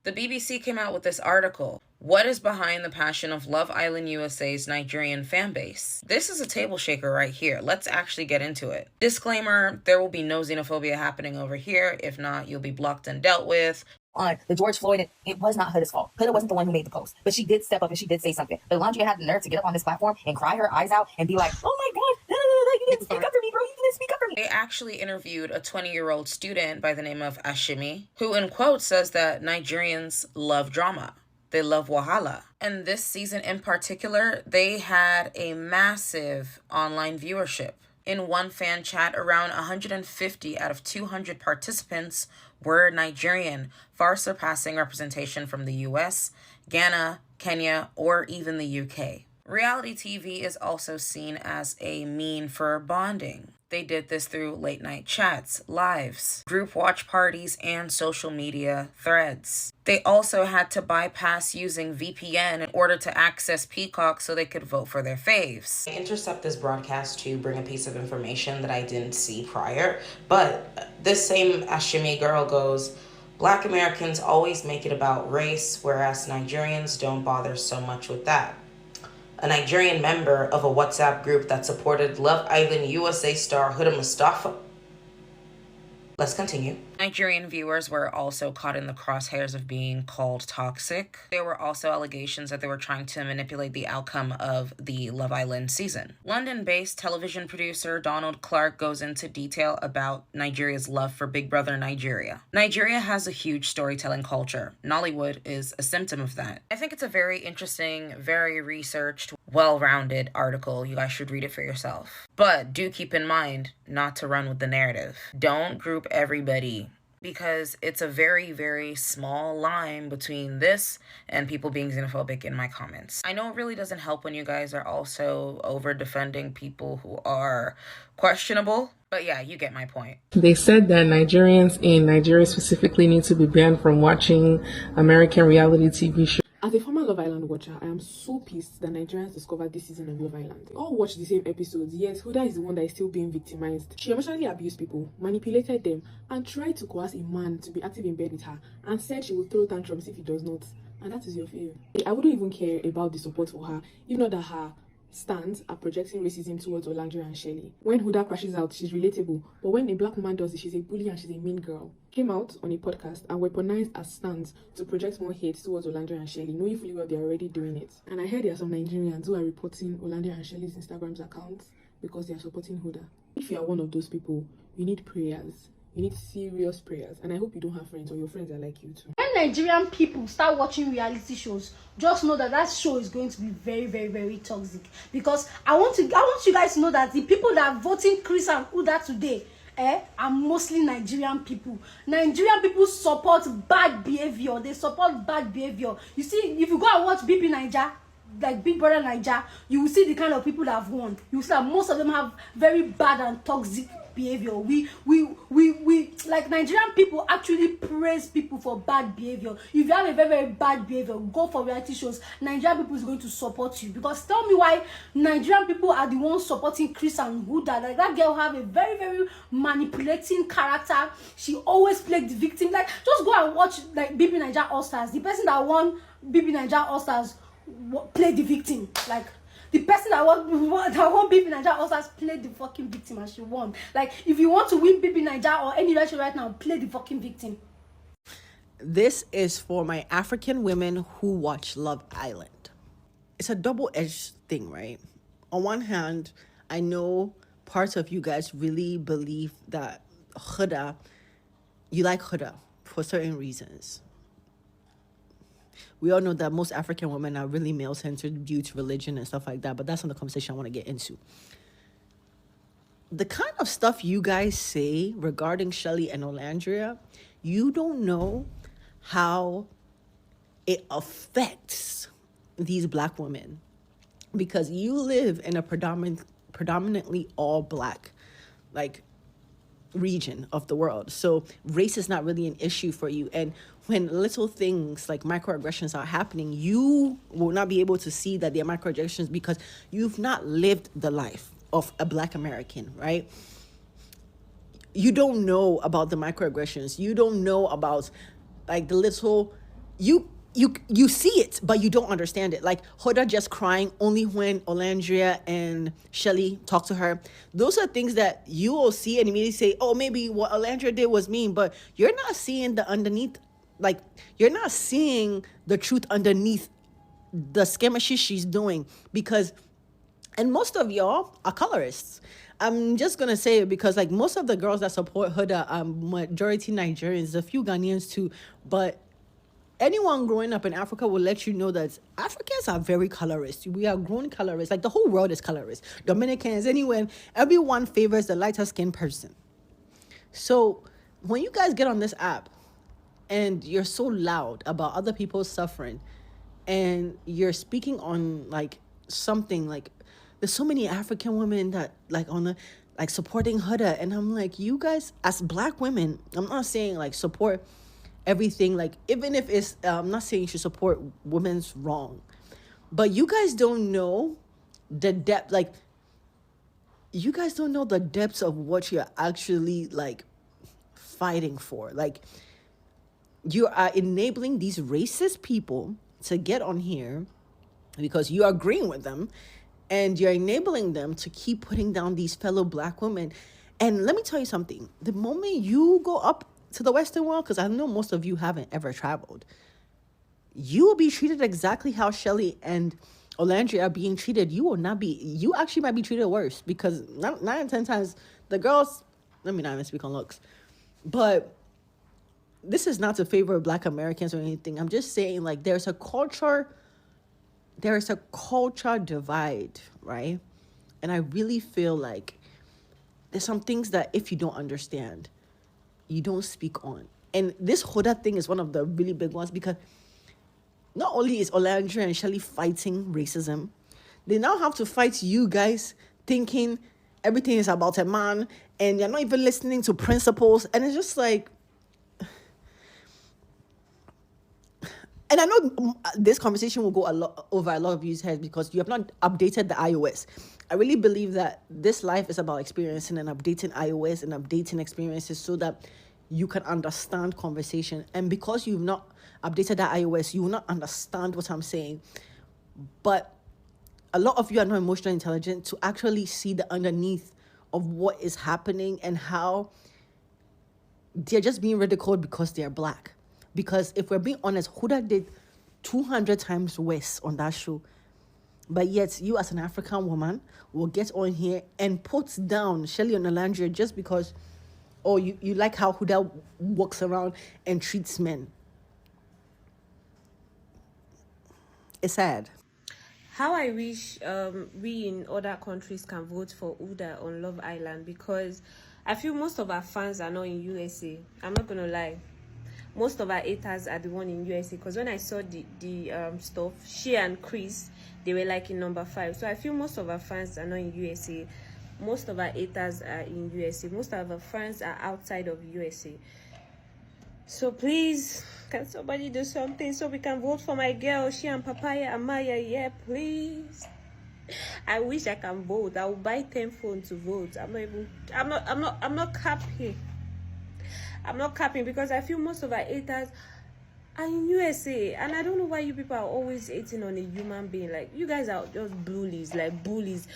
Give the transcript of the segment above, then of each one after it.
The BBC came out with this article. What is behind the passion of Love Island USA's Nigerian fanbase? This is a table shaker right here. Let's actually get into it. Disclaimer, there will be no xenophobia happening over here. If not, you'll be blocked and dealt with. On the George Floyd, it was not HUDA's fault. HUDA wasn't the one who made the post, but she did step up and she did say something. But Olandria had the nerve to get up on this platform and cry her eyes out and be like, oh my God, you didn't speak up for me, bro. You didn't speak up for me. They actually interviewed a 20-year-old student by the name of Ashimi, who in quotes says that Nigerians love drama. They love Wahala. And this season in particular, they had a massive online viewership. In one fan chat, around 150 out of 200 participants were Nigerian, far surpassing representation from the US, Ghana, Kenya, or even the UK. Reality TV is also seen as a mean for bonding. They did this through late night chats, lives, group watch parties, and social media threads. They also had to bypass using VPN in order to access Peacock so they could vote for their faves. I intercept this broadcast to bring a piece of information that I didn't see prior, but this same Ashimi girl goes, Black Americans always make it about race, whereas Nigerians don't bother so much with that. A Nigerian member of a WhatsApp group that supported Love Island USA star HUDA Mustafa. Let's continue. Nigerian viewers were also caught in the crosshairs of being called toxic. There were also allegations that they were trying to manipulate the outcome of the Love Island season. London-based television producer Donald Clark goes into detail about Nigeria's love for Big Brother Nigeria. Nigeria has a huge storytelling culture. Nollywood is a symptom of that. I think it's a very interesting, very researched, well-rounded article. You guys should read it for yourself. But do keep in mind not to run with the narrative. Don't group everybody, because it's a very, very small line between this and people being xenophobic in my comments. I know it really doesn't help when you guys are also over defending people who are questionable, but yeah, you get my point. They said that Nigerians in Nigeria specifically need to be banned from watching American reality TV shows. As a former Love Island watcher, I am so pissed that Nigerians discovered this season of Love Island. They all watch the same episodes. Yes, HUDA is the one that is still being victimized. She emotionally abused people, manipulated them, and tried to coerce a man to be active in bed with her, and said she would throw tantrums if he does not. And that is your fear. I wouldn't even care about the support for her, if not that her stands are projecting racism towards Olandria and Chelley. When HUDA crashes out, she's relatable, but when a black woman does it, she's a bully and she's a mean girl. Came out on a podcast and weaponized as stands to project more hate towards Olandria and Chelley, knowing fully well they're already doing it. And I heard there are some Nigerians who are reporting Olandria and Chelley's Instagram's accounts because they are supporting HUDA. If you are one of those people, you need prayers. You need serious prayers, and I hope you don't have friends or your friends are like you too. When Nigerian people start watching reality shows, just know that that show is going to be very, very, very toxic. Because I want you guys to know that the people that are voting Chris and HUDA today are mostly Nigerian people. Nigerian people support bad behavior. They support bad behavior. You see, if you go and watch BP Niger, like Big Brother Niger, you will see the kind of people that have won. You will see that most of them have very bad and toxic behavior. We like Nigerian people actually praise people for bad behavior. If you have a very, very bad behavior, go for reality shows. Nigerian people is going to support you. Because tell me why Nigerian people are the ones supporting Chris and HUDA. Like, that girl have a very, very manipulating character. She always played the victim. Like, just go and watch like BP Niger All Stars. The person that won BP Niger All Stars played the victim. Like, the person that won BP Niger also has played the fucking victim and she won. Like, if you want to win BP Niger or any election right now, play the fucking victim. This is for my African women who watch Love Island. It's a double-edged thing, right? On one hand, I know parts of you guys really believe that HUDA, you like HUDA for certain reasons. We all know that most African women are really male-centered due to religion and stuff like that, but that's not the conversation I want to get into. The kind of stuff you guys say regarding Chelley and Olandria, you don't know how it affects these black women, because you live in a predominantly all black, like, region of the world. So race is not really an issue for you. And when little things like microaggressions are happening, you will not be able to see that they're microaggressions because you've not lived the life of a black American, right? You don't know about the microaggressions. You don't know about like the little you see it, but you don't understand it. Like Huda just crying only when Olandria and Chelley talk to her. Those are things that you will see and immediately say, oh, maybe what Olandria did was mean, but you're not seeing the underneath, like you're not seeing the truth underneath the skirmishes she's doing. Because, and most of y'all are colorists. I'm just gonna say it because like most of the girls that support Huda are majority Nigerians, a few Ghanaians too, but anyone growing up in Africa will let you know that Africans are very colorist. We are grown colorists. Like the whole world is colorist. Dominicans, anyone, everyone favors the lighter skinned person. So when you guys get on this app and you're so loud about other people's suffering and you're speaking on like something like, there's so many African women that like on the like supporting Huda, and I'm like, you guys as black women, I'm not saying like support everything, like even if it's I'm not saying you should support women's wrong, but you guys don't know the depth, like you guys don't know the depths of what you're actually like fighting for. Like you are enabling these racist people to get on here because you are agreeing with them, and you're enabling them to keep putting down these fellow black women. And let me tell you something, the moment you go up to the Western world, because I know most of you haven't ever traveled, you will be treated exactly how Chelley and Olandria are being treated. You will not be, you actually might be treated worse, because 9 and 10 times the girls, let me not even speak on looks, but this is not to favor black Americans or anything. I'm just saying like there is a culture divide, right? And I really feel like there's some things that if you don't understand, you don't speak on. And this Huda thing is one of the really big ones, because not only is Olandria and Chelley fighting racism, they now have to fight you guys thinking everything is about a man and you're not even listening to principles. And it's just like, and I know this conversation will go over a lot of you's heads because you have not updated the iOS. I really believe that this life is about experiencing and updating iOS and updating experiences so that you can understand conversation. And because you've not updated that iOS, you will not understand what I'm saying. But a lot of you are not emotionally intelligent to actually see the underneath of what is happening and how they're just being ridiculed because they're black. Because if we're being honest, Huda did 200 times worse on that show. But yet, you as an African woman will get on here and put down Chelley and Olandria just because, oh, you like how Huda walks around and treats men. It's sad. How I wish we in other countries can vote for HUDA on Love Island, because I feel most of our fans are not in USA. I'm not gonna lie. Most of our haters are the one in USA, because when I saw the stuff, she and Chris, they were like in number 5. So I feel most of our fans are not in USA. Most of our haters are in USA. Most of our fans are outside of USA. So please, can somebody do something so we can vote for my girl, she and Papaya Amaya? Yeah, please. I wish I can vote. I will buy 10 phones to vote. I'm not capping. I'm not capping, because I feel most of our haters are in USA, and I don't know why you people are always hating on a human being. Like, you guys are just bullies, like bullies.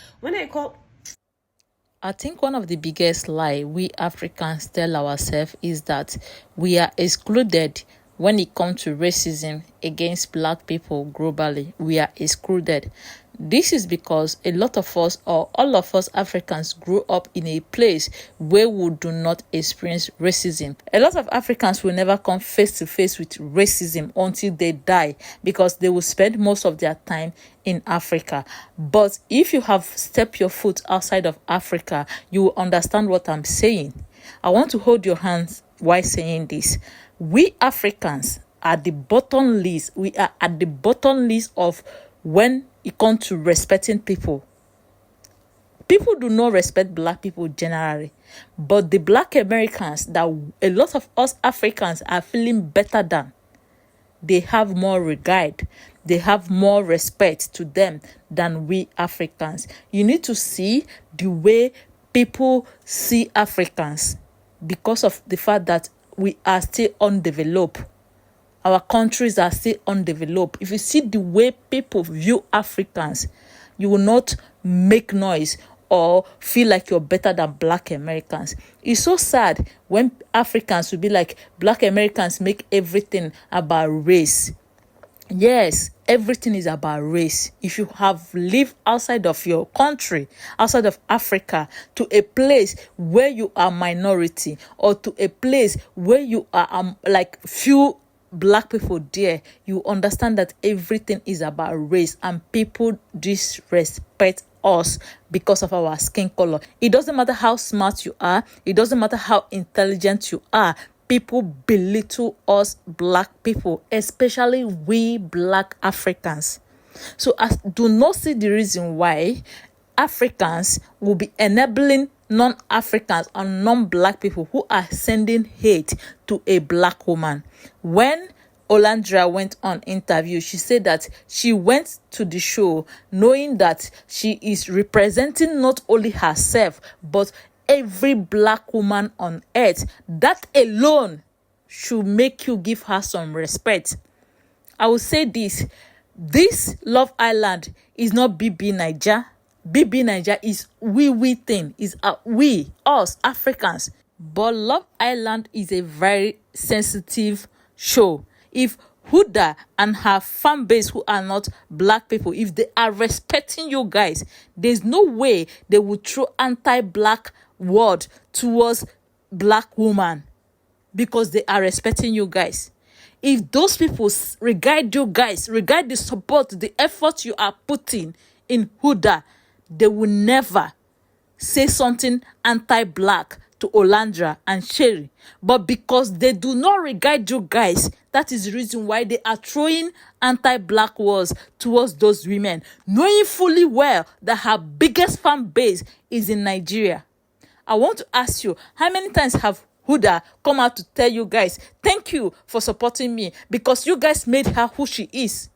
I think one of the biggest lie we Africans tell ourselves is that we are excluded when it comes to racism against black people globally. We are excluded. This is because a lot of us, or all of us Africans, grew up in a place where we do not experience racism. A lot of Africans will never come face to face with racism until they die, because they will spend most of their time in Africa. But if you have stepped your foot outside of Africa, you will understand what I'm saying. I want to hold your hands while saying this. We Africans are the bottom list. We are at the bottom list of when it comes to respecting people. People do not respect black people generally, but the black Americans that a lot of us Africans are feeling better than, they have more regard, they have more respect to them than we Africans. You need to see the way people see Africans, because of the fact that we are still undeveloped. our countries are still undeveloped, if you see the way people view Africans, you will not make noise or feel like you're better than Black Americans. It's so sad when Africans will be like, Black Americans make everything about race. Yes, everything is about race. If you have lived outside of your country, outside of Africa, to a place where you are minority, or to a place where you are like few Black people there, you understand that everything is about race, and people disrespect us because of our skin color. It doesn't matter how smart you are, it doesn't matter how intelligent you are, people belittle us Black people, especially we Black Africans. So I do not see the reason why Africans will be enabling non-Africans and non-Black people who are sending hate to a Black woman. When Olandria went on interview, she said that she went to the show knowing that she is representing not only herself but every Black woman on earth. That alone should make you give her some respect. I will say this Love Island is not BB Niger. BB Niger is we thing, is we, us Africans. But Love Island is a very sensitive show. If HUDA and her fan base, who are not Black people, if they are respecting you guys, there's no way they would throw anti-Black word towards Black woman because they are respecting you guys. If those people regard you guys, regard the support, the effort you are putting in HUDA, they will never say something anti-Black to Olandria and Chelley. But because they do not regard you guys, that is the reason why they are throwing anti-Black words towards those women, knowing fully well that her biggest fan base is in Nigeria. I want to ask you, how many times have HUDA come out to tell you guys, thank you for supporting me because you guys made her who she is?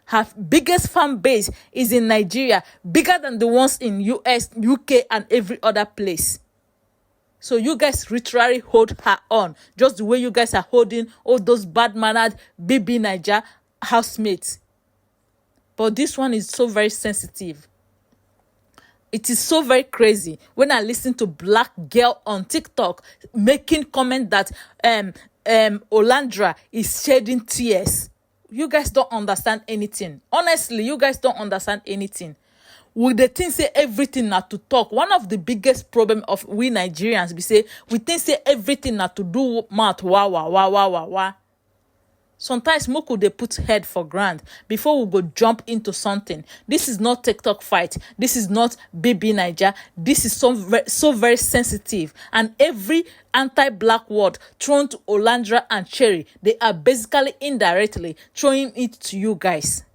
Her biggest fan base is in Nigeria, bigger than the ones in US, UK, and every other place. So you guys literally hold her on, just the way you guys are holding all those bad-mannered BB Niger housemates. But this one is so very sensitive. It is so very crazy when I listen to Black girl on TikTok making comment that Olandria is shedding tears. You guys don't understand anything. Honestly, you guys don't understand anything. We the thing say everything not to talk. One of the biggest problem of we Nigerians, we say we think say everything not to do math. Wah. Sometimes Moko they put head for grand before we go jump into something. This is not TikTok fight. This is not BB Niger. This is so very sensitive. And every anti-Black word thrown to Olandria and Chelley, they are basically indirectly throwing it to you guys.